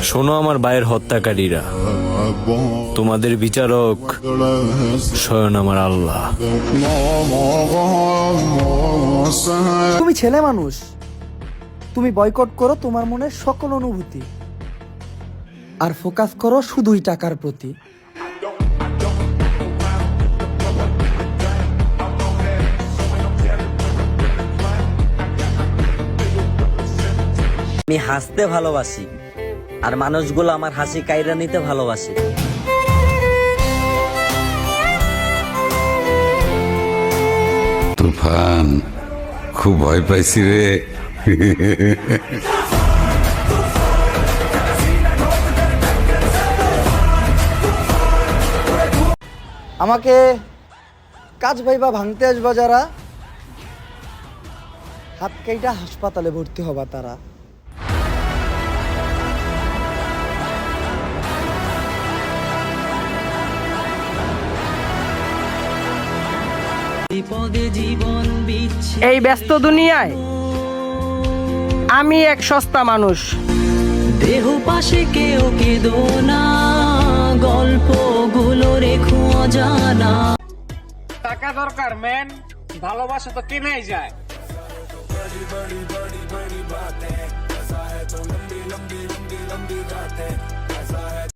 শোনো আমার ভাইয়ের হত্যাকারীরা, তোমাদের বিচারক স্বয়ং আমার আল্লাহ। তুমি ছেলে মানুষ, তুমি বয়কট করো তোমার মনের সকল অনুভূতি, আর ফোকাস করো শুধুই টাকার প্রতি। আমি হাসতে ভালোবাসি, আর মানুষগুলো আমার হাসি কাইরা নিতে ভালোবাসে। তুফান, খুব ভয় পাইছি রে। আমাকে কাজ ভাইবা ভাঙতে আসবা যারা, হাত কাইটা হাসপাতালে ভর্তি হবা তারা। এই ব্যস্ত দুনিয়ায় আমি এক সস্তা মানুষ। দেহ পাশে কেউ কেঁদো না, গল্পগুলো রেখো অজানা। টাকা দরকার ম্যান, ভালোবাসা তো কেনাই যায়।